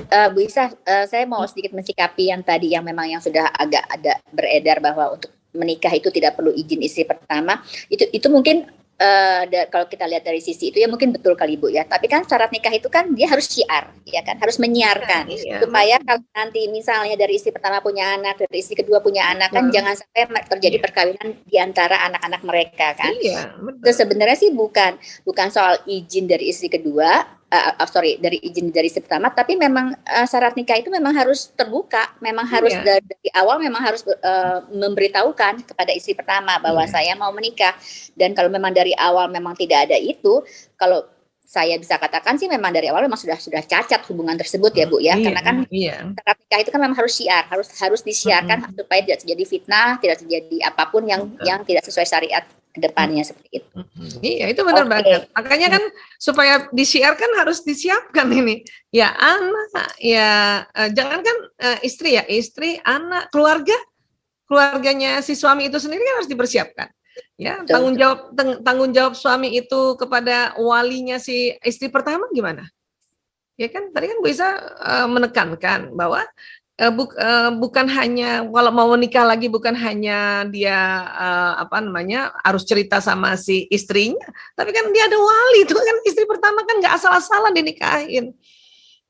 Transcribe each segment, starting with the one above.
Bu Isa, saya mau sedikit mensikapi yang tadi yang memang yang sudah agak ada beredar bahwa untuk menikah itu tidak perlu izin istri pertama. Itu mungkin kalau kita lihat dari sisi itu ya mungkin betul kali Bu ya. Tapi kan syarat nikah itu kan dia harus syiar, ya kan, harus menyiarkan supaya kalau nanti misalnya dari istri pertama punya anak, dari istri kedua punya anak kan jangan sampai terjadi perkawinan di antara anak-anak mereka kan. Iya, Itu sebenarnya sih bukan soal izin dari istri kedua. Dari izin dari istri pertama, tapi memang syarat nikah itu memang harus terbuka, memang harus dari awal memang harus memberitahukan kepada istri pertama bahwa saya mau menikah. Dan kalau memang dari awal memang tidak ada itu, kalau saya bisa katakan sih memang dari awal memang sudah cacat hubungan tersebut ya Bu ya, karena kan syarat nikah itu kan memang harus syiar, harus disiarkan supaya tidak terjadi fitnah, tidak terjadi apapun yang tidak sesuai syariat kedepannya seperti itu. Iya, itu benar banget. Makanya kan supaya disiarkan harus disiapkan ini. Ya anak, ya jangankan istri ya, istri, anak, keluarganya si suami itu sendiri kan harus dipersiapkan. Ya, tanggung jawab suami itu kepada walinya si istri pertama gimana? Ya kan tadi kan Bu Isa menekankan bahwa bukan hanya kalau mau menikah lagi bukan hanya dia harus cerita sama si istrinya, tapi kan dia ada wali. Itu kan istri pertama kan nggak asal-asalan dinikahin,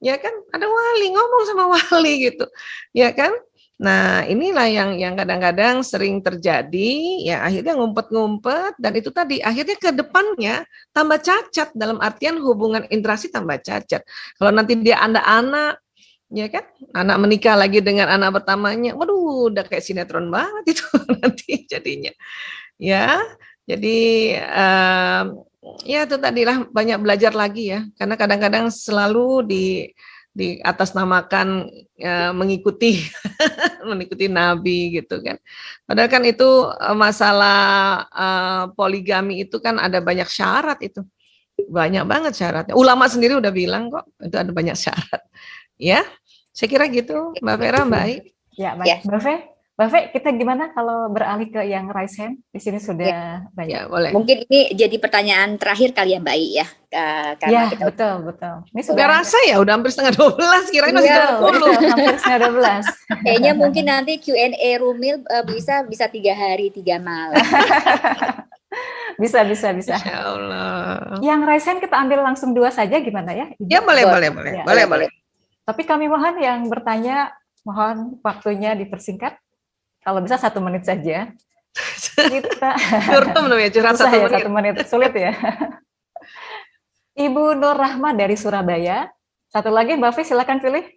ya kan, ada wali, ngomong sama wali gitu, ya kan. Nah inilah yang kadang-kadang sering terjadi, ya akhirnya ngumpet-ngumpet, dan itu tadi akhirnya ke depannya tambah cacat, dalam artian hubungan interaksi tambah cacat. Kalau nanti dia ada anak, ya kan, anak menikah lagi dengan anak pertamanya, waduh, udah kayak sinetron banget itu nanti jadinya, ya. Jadi ya itu tadilah banyak belajar lagi ya, karena kadang-kadang selalu di atas namakan mengikuti Nabi gitu kan. Padahal kan itu masalah poligami itu kan ada banyak syarat itu, banyak banget syaratnya. Ulama sendiri udah bilang kok itu ada banyak syarat. Ya, saya kira gitu, Mbak Vera, Mbak Ai. Ya, baik. Mbak Fe, kita gimana kalau beralih ke yang raise hand? Di sini sudah banyak. Ya, boleh. Mungkin ini jadi pertanyaan terakhir kali ya Mbak Ai ya. Karena kita betul. Ini sudah rasa ya, udah hampir setengah 12, kirain masih 20. Hampir setengah 12. Kayaknya mungkin nanti Q&A Rumil bisa 3 hari 3 malam. Bisa. Insya Allah. Yang raise hand kita ambil langsung 2 saja gimana ya? Ya, boleh. Tapi kami mohon yang bertanya, mohon waktunya dipersingkat. Kalau bisa 1 menit saja. Kita curhat 1 menit. Sulit ya. Ibu Nur Rahma dari Surabaya. Satu lagi Mbak Fi, silakan pilih.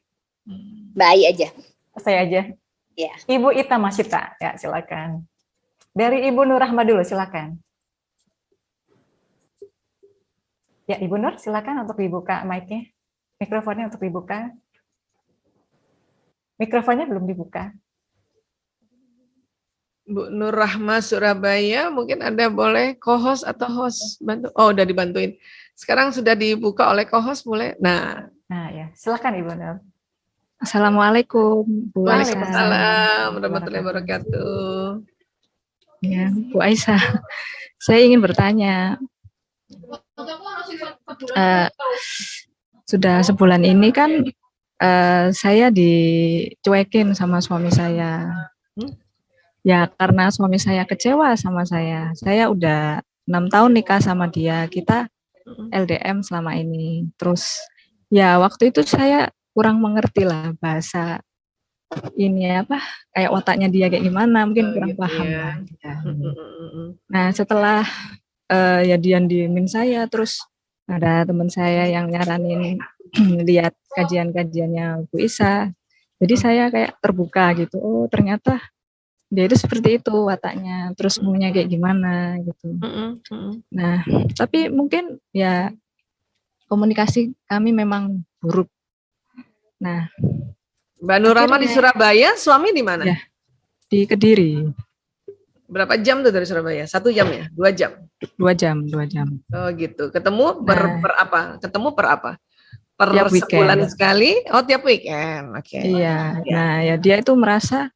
Mbak Ai aja. Saya aja. Ya. Ibu Ita Masita, ya silakan. Dari Ibu Nur Rahma dulu, silakan. Ya, Ibu Nur, silakan untuk dibuka mic-nya. Mikrofonnya untuk dibuka. Mikrofonnya belum dibuka. Bu Nur Rahma Surabaya, mungkin Anda boleh co-host atau host bantu. Oh, udah dibantuin. Sekarang sudah dibuka oleh co-host, boleh. Nah, ya, silakan Ibu Nur. Assalamualaikum. Waalaikumsalam warahmatullahi wabarakatuh. Ya, Bu Aisyah, saya ingin bertanya. Sudah sebulan ini kan saya dicuekin sama suami saya. Ya karena suami saya kecewa sama saya. Saya udah 6 tahun nikah sama dia. Kita LDM selama ini. Terus ya waktu itu saya kurang mengerti lah bahasa ini kayak otaknya dia kayak gimana, mungkin kurang paham lah. Nah setelah ya dia diemin saya, terus ada teman saya yang nyaranin lihat kajian-kajiannya Bu Isa. Jadi saya kayak terbuka gitu. Oh ternyata dia itu seperti itu wataknya, terus maunya kayak gimana gitu. Nah, tapi mungkin ya komunikasi kami memang buruk. Nah, Mbak Nur Rahma di Surabaya, suami di mana? Ya, di Kediri. Berapa jam tuh dari Surabaya? 1 jam ya? 2 jam? 2 jam. Oh gitu. Ketemu per apa? Ketemu per apa? Per tiap sebulan sekali? Oh tiap weekend. Oke. Iya. Nah ya dia itu merasa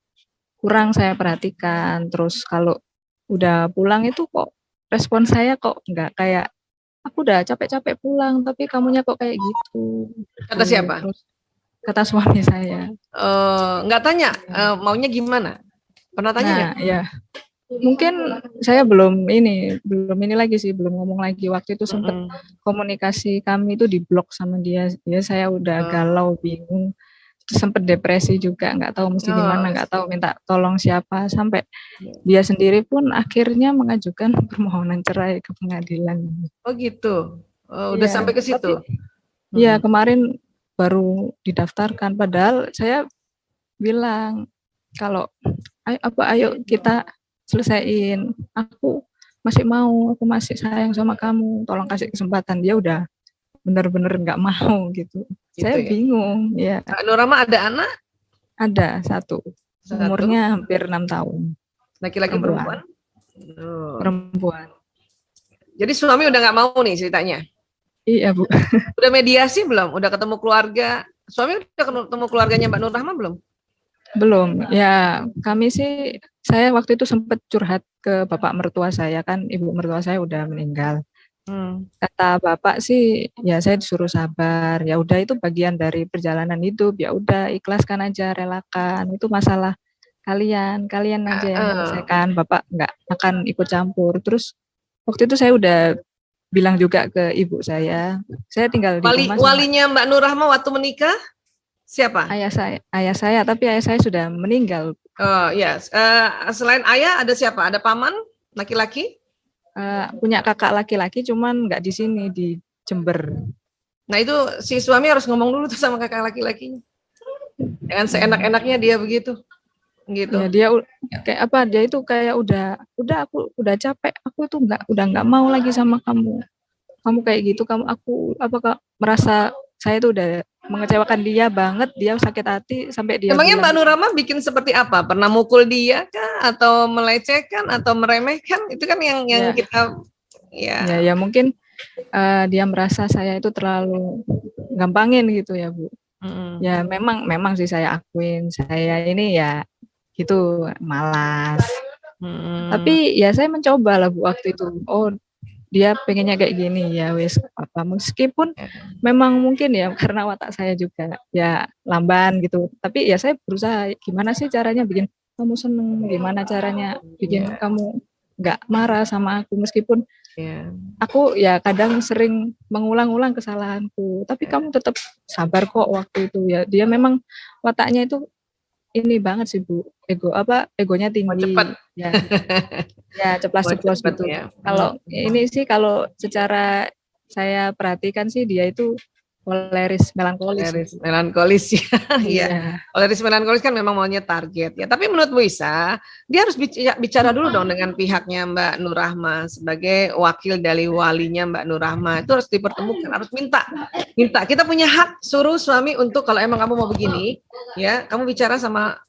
kurang saya perhatikan. Terus kalau udah pulang itu kok respon saya kok nggak kayak aku udah capek-capek pulang tapi kamunya kok kayak gitu. Kata siapa? Terus kata suami saya. Nggak tanya maunya gimana? Pernah tanya nggak? Nah, ya. Mungkin saya belum ini lagi sih, belum ngomong lagi. Waktu itu sempat komunikasi kami itu diblok sama dia. Ya saya udah galau, bingung, sempat depresi juga, nggak tahu mesti gimana, nggak tahu minta tolong siapa. Sampai dia sendiri pun akhirnya mengajukan permohonan cerai ke pengadilan. Oh gitu. Udah sampai ke situ. Iya, kemarin baru didaftarkan. Padahal saya bilang kalau ayo kita selesaiin, aku masih mau, aku masih sayang sama kamu, tolong kasih kesempatan. Dia udah bener-bener nggak mau gitu. Saya bingung ya. Mbak Nur Rahma ada anak? Ada satu. Umurnya hampir 6 tahun. Laki-laki perempuan? Perempuan. Jadi suami udah nggak mau nih ceritanya? Iya Bu. Udah mediasi belum? Udah ketemu keluarga? Suami udah ketemu keluarganya Mbak Nur Rahma belum? Belum, ya kami sih, saya waktu itu sempat curhat ke bapak mertua saya, kan ibu mertua saya udah meninggal. Kata bapak sih, ya saya disuruh sabar, ya udah itu bagian dari perjalanan hidup, ya udah ikhlaskan aja, relakan, itu masalah kalian aja yang menyelesaikan, bapak nggak akan ikut campur. Terus waktu itu saya udah bilang juga ke ibu saya tinggal di rumah. Walinya Mbak Nur Rahma waktu menikah? Siapa? Ayah saya, tapi ayah saya sudah meninggal. Oh ya, selain ayah ada siapa? Ada paman laki-laki? Punya kakak laki-laki, cuman nggak di sini, di Jember. Nah itu si suami harus ngomong dulu tuh sama kakak laki-lakinya. Dengan seenak-enaknya dia begitu. Gitu. Ya, dia kayak apa? Dia itu kayak udah aku udah capek, aku tuh udah nggak mau lagi sama kamu. Kamu kayak gitu, aku merasa saya tuh udah mengecewakan dia banget, dia sakit hati sampai dia. Emangnya Mbak Nur Rahma bikin seperti apa? Pernah mukul dia kah? Atau melecehkan? Atau meremehkan? Itu kan yang kita ya mungkin dia merasa saya itu terlalu gampangin gitu ya Bu. Ya memang sih saya akuin, saya ini ya gitu malas. Tapi ya saya mencoba lah Bu waktu itu. Oh, dia pengennya kayak gini ya wes apa, meskipun memang mungkin ya karena watak saya juga ya lamban gitu, tapi ya saya berusaha gimana sih caranya bikin kamu seneng, gimana caranya bikin kamu nggak marah sama aku, meskipun aku ya kadang sering mengulang-ulang kesalahanku, tapi kamu tetap sabar kok waktu itu. Ya dia memang wataknya itu ini banget sih Bu, egonya tinggi. Ya ceplas-ceplos gitu. Ya. Kalau ini sih, kalau secara saya perhatikan sih dia itu koleris melankolis ya. Iya. Koleris melankolis kan memang maunya target ya. Tapi menurut Bu Isa, dia harus bicara dulu dong dengan pihaknya Mbak Nur Rahma sebagai wakil dari walinya Mbak Nur Rahma. Itu harus dipertemukan, harus minta. Kita punya hak suruh suami untuk kalau emang kamu mau begini, ya kamu bicara sama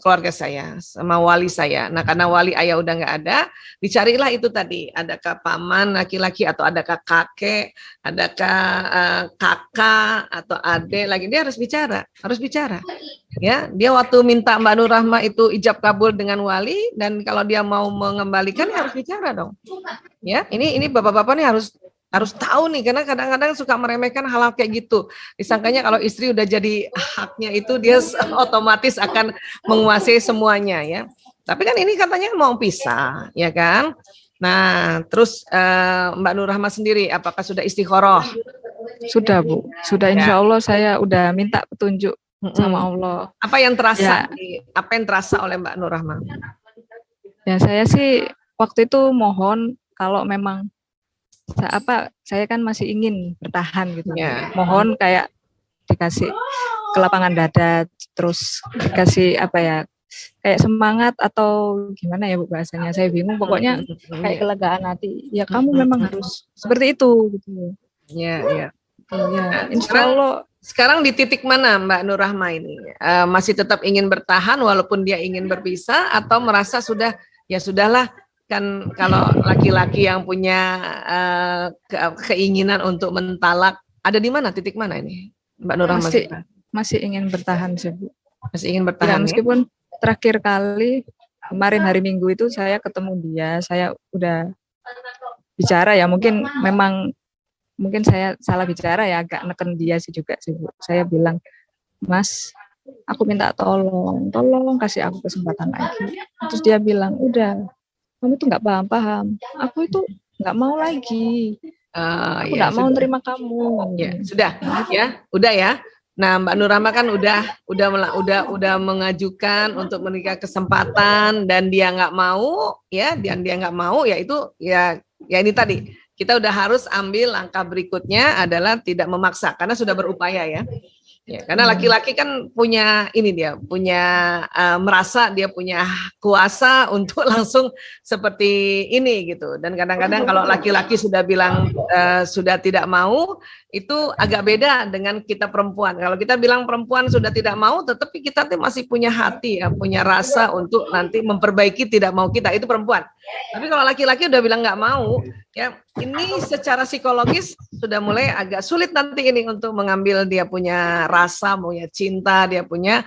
keluarga saya, sama wali saya. Nah karena wali ayah udah nggak ada, dicarilah itu tadi, adakah paman laki-laki atau adakah kakek, adakah kakak atau adik lagi. Dia harus bicara, ya. Dia waktu minta Mbak Nur Rahma itu ijab kabul dengan wali, dan kalau dia mau mengembalikan ya harus bicara dong, ya. Ini bapak-bapak nih harus tahu nih, karena kadang-kadang suka meremehkan hal-hal kayak gitu. Disangkanya kalau istri udah jadi haknya itu dia otomatis akan menguasai semuanya ya. Tapi kan ini katanya mau pisah, ya kan? Nah, terus Mbak Nur Rahma sendiri apakah sudah istikharah? Sudah Bu, sudah insya Allah saya udah minta petunjuk sama Allah. Apa yang terasa? Apa yang terasa oleh Mbak Nur Rahma? Ya saya sih waktu itu mohon kalau memang saya kan masih ingin bertahan gitu. Mohon kayak dikasih kelapangan dada, terus dikasih kayak semangat atau gimana ya Bu bahasanya, saya bingung, pokoknya kayak kelegaan hati. Ya kamu memang harus seperti itu gitu. Ya. Insya Allah. Sekarang di titik mana Mbak Nur Rahma ini? Masih tetap ingin bertahan walaupun dia ingin berpisah, atau merasa sudahlah, kan kalau laki-laki yang punya keinginan untuk mentalak, ada di mana, titik mana ini Mbak Nur Rahma? Masih ingin bertahan sih Bu. Masih ingin bertahan ya, meskipun terakhir kali kemarin hari Minggu itu saya ketemu dia, saya udah bicara ya, mungkin saya salah bicara ya, agak neken dia sih juga sih Bu. Saya bilang Mas, aku minta tolong kasih aku kesempatan lagi. Terus dia bilang, udah, kamu tuh nggak paham, aku itu nggak mau lagi, aku Ya, nggak mau sudah. terima kamu. Ya, sudah, ya, udah ya. Nah, Mbak Nur Rahma kan udah mengajukan untuk menikah kesempatan dan dia nggak mau, ya, dan dia nggak mau, ya itu ya ini tadi kita udah harus ambil langkah berikutnya adalah tidak memaksa karena sudah berupaya ya. Ya, karena laki-laki kan punya merasa dia punya kuasa untuk langsung seperti ini gitu. Dan kadang-kadang kalau laki-laki sudah bilang sudah tidak mau, itu agak beda dengan kita perempuan. Kalau kita bilang perempuan sudah tidak mau, tetapi kita masih punya hati ya, punya rasa untuk nanti memperbaiki tidak mau kita, itu perempuan. Tapi kalau laki-laki udah bilang nggak mau, ya ini secara psikologis sudah mulai agak sulit nanti ini untuk mengambil dia punya rasa, punya cinta, dia punya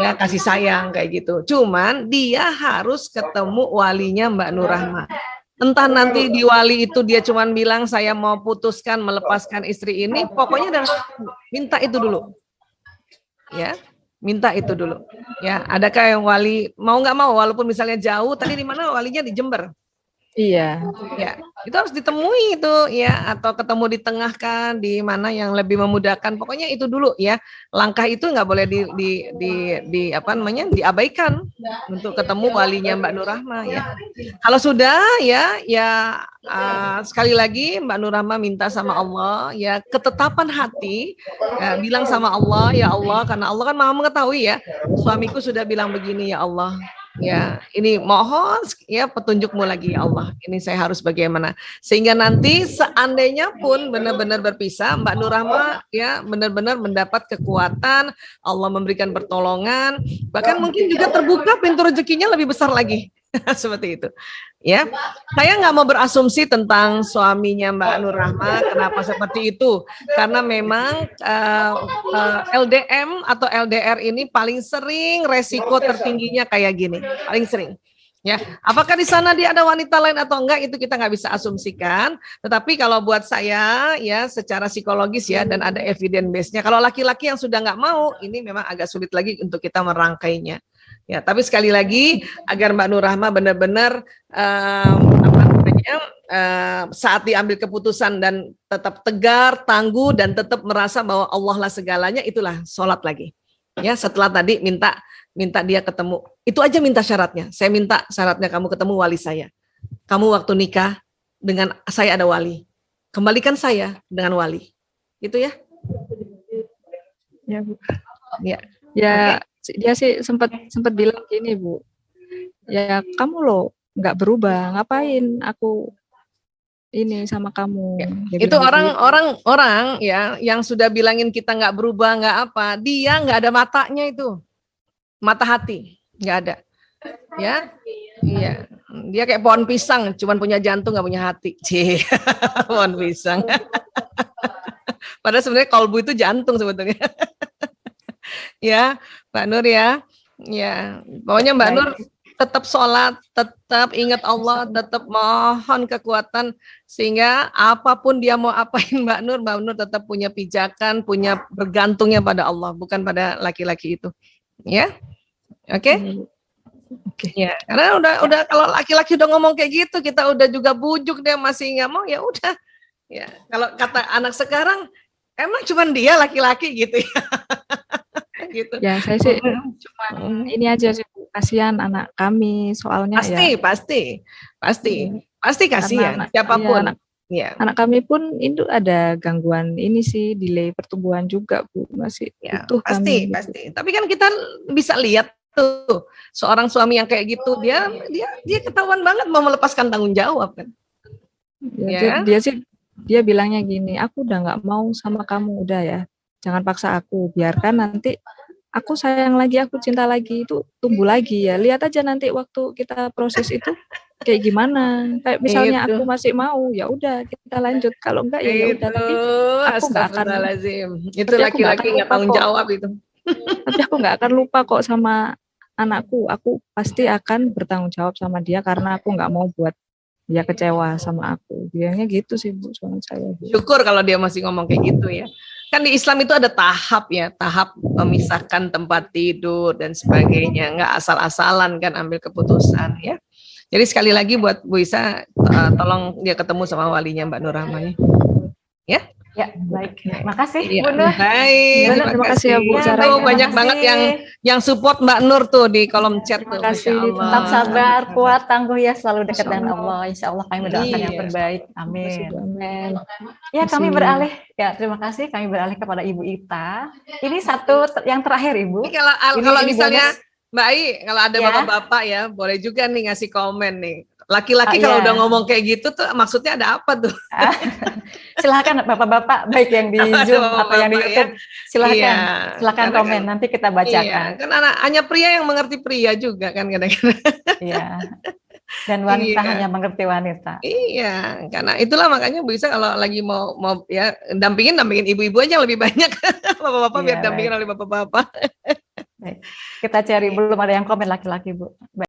ya kasih sayang kayak gitu. Cuman dia harus ketemu walinya Mbak Nur Rahma. Entah nanti di wali itu dia cuman bilang saya mau putuskan melepaskan istri ini, pokoknya minta itu dulu. Ya, minta itu dulu. Ya, adakah yang wali mau nggak mau walaupun misalnya jauh, tadi di mana walinya di Jember? Iya. Ya, itu harus ditemui itu ya, atau ketemu di tengah kan, di mana yang lebih memudahkan. Pokoknya itu dulu ya. Langkah itu nggak boleh diabaikan untuk ketemu walinya Mbak Nur Rahma ya. Kalau sudah sekali lagi Mbak Nur Rahma minta sama Allah ya ketetapan hati, ya, bilang sama Allah, ya Allah, karena Allah kan Maha mengetahui ya. Suamiku sudah bilang begini ya Allah. Ya, ini mohon ya petunjukmu lagi ya Allah. Ini saya harus bagaimana sehingga nanti seandainya pun benar-benar berpisah, Mbak Nur Rahma ya benar-benar mendapat kekuatan, Allah memberikan pertolongan, bahkan mungkin juga terbuka pintu rezekinya lebih besar lagi. Seperti itu. Ya, saya nggak mau berasumsi tentang suaminya Mbak Nur Rahma. Kenapa seperti itu? Karena memang LDM atau LDR ini paling sering resiko tertingginya kayak gini, paling sering. Ya, apakah di sana dia ada wanita lain atau enggak itu kita nggak bisa asumsikan. Tetapi kalau buat saya ya secara psikologis ya dan ada evidence base-nya. Kalau laki-laki yang sudah nggak mau, ini memang agak sulit lagi untuk kita merangkainya. Ya, tapi sekali lagi agar Mbak Nur Rahma benar-benar saat diambil keputusan dan tetap tegar, tangguh dan tetap merasa bahwa Allah lah segalanya, itulah sholat lagi. Ya, setelah tadi minta dia ketemu. Itu aja minta syaratnya. Saya minta syaratnya kamu ketemu wali saya. Kamu waktu nikah dengan saya ada wali. Kembalikan saya dengan wali. Itu ya. Ya, Bu. Ya. Ya. Okay. Dia sih sempat bilang gini Bu, ya kamu loh nggak berubah, ngapain aku ini sama kamu. Ya, itu orang ya yang sudah bilangin kita nggak berubah nggak apa, dia nggak ada matanya itu, mata hati nggak ada, ya, iya, dia kayak pohon pisang, cuman punya jantung nggak punya hati, pohon pisang. Padahal sebenarnya kolbu itu jantung sebetulnya. Ya, Mbak Nur ya. Ya, pokoknya Mbak Nur tetap sholat, tetap ingat Allah, tetap mohon kekuatan sehingga apapun dia mau apain Mbak Nur tetap punya pijakan, punya bergantungnya pada Allah, bukan pada laki-laki itu. Ya. Oke? Oke. Ya, karena udah kalau laki-laki udah ngomong kayak gitu, kita udah juga bujuk dia masih nggak mau, ya udah. Ya, kalau kata anak sekarang emang cuman dia laki-laki gitu ya. Gitu. Ya saya sih cuma ini aja sih, kasihan anak kami soalnya pasti kasihan siapapun. Anak kami pun itu ada gangguan ini sih, delay pertumbuhan juga Bu, masih butuh pasti. Tapi kan kita bisa lihat tuh seorang suami yang kayak gitu dia ketahuan banget mau melepaskan tanggung jawab kan. Dia bilangnya gini, aku udah nggak mau sama kamu, udah ya. Jangan paksa aku, biarkan nanti aku sayang lagi, aku cinta lagi, itu tumbuh lagi ya. Lihat aja nanti waktu kita proses itu kayak gimana. Kayak misalnya aku masih mau, ya udah kita lanjut. Kalau enggak ya udah. Tapi aku nggak akan. Itu laki-laki nggak tanggung jawab itu. Tapi aku nggak akan lupa kok sama anakku. Aku pasti akan bertanggung jawab sama dia karena aku nggak mau buat dia kecewa sama aku. Bilangnya gitu sih Bu, suami saya. Syukur kalau dia masih ngomong kayak gitu ya. kan di Islam itu ada tahap ya, tahap memisahkan tempat tidur dan sebagainya, nggak asal-asalan kan ambil keputusan ya. Jadi sekali lagi buat Bu Isa, tolong dia ketemu sama walinya Mbak Nur Rahma ya. Ya, baik. Makasih, Ya, Bu Nur. baik. Terima kasih ya, Bu. Tuh, banyak banget yang support Mbak Nur tuh di kolom chat tuh. Terima kasih. Masya Allah. Tetap sabar, kuat, tangguh ya, selalu dekat Masya dengan Allah. Insya Allah kami mendoakan yang Iya. terbaik. Amin. Amin. Ya, kami Masih. beralih. Ya, terima kasih. Kami beralih kepada Ibu Ita. Ini satu yang terakhir, Ibu. Ini kalau Ini misalnya bonus. Mbak Ai, kalau ada Ya. bapak-bapak ya, boleh juga nih ngasih komen nih. Laki-laki kalau Iya. udah ngomong kayak gitu tuh maksudnya ada apa tuh? Silakan bapak-bapak, baik yang di Ada Zoom atau yang di bapak-bapak YouTube. Silakan, Iya, silakan karena komen. kan- Nanti kita bacakan. Iya, kan hanya pria yang mengerti pria juga kan kadang-kadang. Iya. Dan wanita Iya. hanya mengerti wanita. Iya, karena itulah makanya bisa kalau lagi mau ya dampingin ibu-ibu aja yang lebih banyak. Bapak-bapak Iya, biar dampingin oleh bapak-bapak. Baik. Kita cari, belum ada yang komen laki-laki, Bu. Baik.